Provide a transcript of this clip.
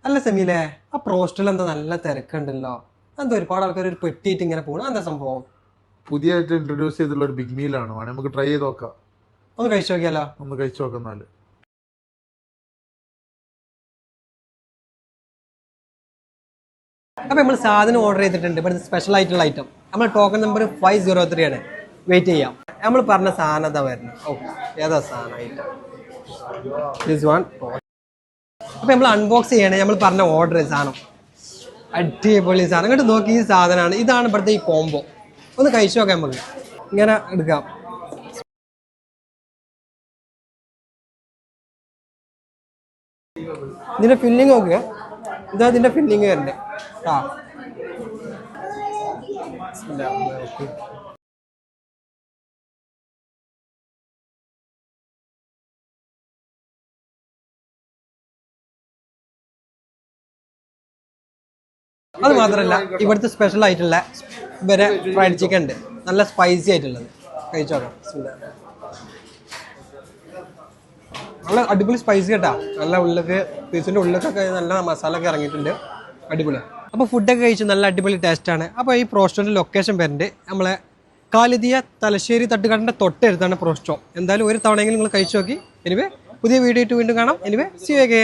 അല്ല സെമീലേ, ആ പ്രോസ്റ്റിൽ എന്താ നല്ല തിരക്കുണ്ടല്ലോ. എന്താ ഒരുപാട് ആൾക്കാർ ഒരു പെട്ടിയിട്ട് ഇങ്ങനെ പോകണം, എന്താ സംഭവം? പുതിയതായിട്ട് ഇൻട്രൊഡ്യൂസ് ചെയ്തിട്ടുള്ള ഒരു ബിഗ് മീലാണ്. വേണേ നമുക്ക് ട്രൈ ചെയ്ത് നോക്കാം. ഒന്ന് കഴിച്ചു നോക്കിയാലോ? ഒന്ന് കഴിച്ചു നോക്കുന്നാല്. അപ്പോൾ നമ്മൾ സാധനം ഓർഡർ ചെയ്തിട്ടുണ്ട്. ഇവിടുത്തെ സ്പെഷ്യൽ ആയിട്ടുള്ള ഐറ്റം നമ്മൾ ടോക്കൺ നമ്പർ 503 ആണ്. വെയിറ്റ് ചെയ്യാം. നമ്മൾ പറഞ്ഞ സാധനം എന്താ വരുന്നത്? ഓ, ഏതാ സാധനം ഐറ്റം? This one. അപ്പോൾ നമ്മൾ അൺബോക്സ് ചെയ്യണേ. നമ്മൾ പറഞ്ഞ ഓർഡർ സാധനം അടിപൊളി സാധനം. ഇങ്ങോട്ട് നോക്കി, ഈ സാധനമാണ്. ഇതാണ് ഇവിടുത്തെ ഈ കോംബോ. ഒന്ന് കഴിച്ചു നോക്കാം. നമുക്ക് ഇങ്ങനെ എടുക്കാം. ഇതിന്റെ ഫില്ലിങ് നോക്കുക. ഇതാ ഇതിന്റെ ഫില്ലിങ് വരണ്ടേ. ആ അത് മാത്രമല്ല, ഇവിടുത്തെ സ്പെഷ്യൽ ആയിട്ടുള്ള ഇവരെ ഫ്രൈഡ് ചിക്കൻ ഉണ്ട്, നല്ല സ്പൈസി ആയിട്ടുള്ളത്. കഴിച്ചു നോക്കാം. നല്ല അടിപൊളി സ്പൈസി കേട്ടാ. നല്ല ഉള്ളിലേക്ക്, പീസിൻ്റെ ഉള്ളിലേക്കൊക്കെ നല്ല മസാല ഒക്കെ ഇറങ്ങിയിട്ടുണ്ട്. അടിപൊളിയാണ്. അപ്പോൾ ഫുഡൊക്കെ കഴിച്ച് നല്ല അടിപൊളി ടേസ്റ്റാണ്. അപ്പോൾ ഈ പ്രോസ്റ്റോൻ്റെ ലൊക്കേഷൻ വരുന്നുണ്ട് നമ്മളെ കാലിദിയ തലശ്ശേരി തട്ടുകടൻ്റെ തൊട്ടടുത്താണ് പ്രോസ്റ്റോ. എന്തായാലും ഒരു തവണയെങ്കിലും നിങ്ങൾ കഴിച്ചു നോക്കി. എനിവേ പുതിയ വീഡിയോ ആയിട്ട് വീണ്ടും കാണാം. Anyway see you again.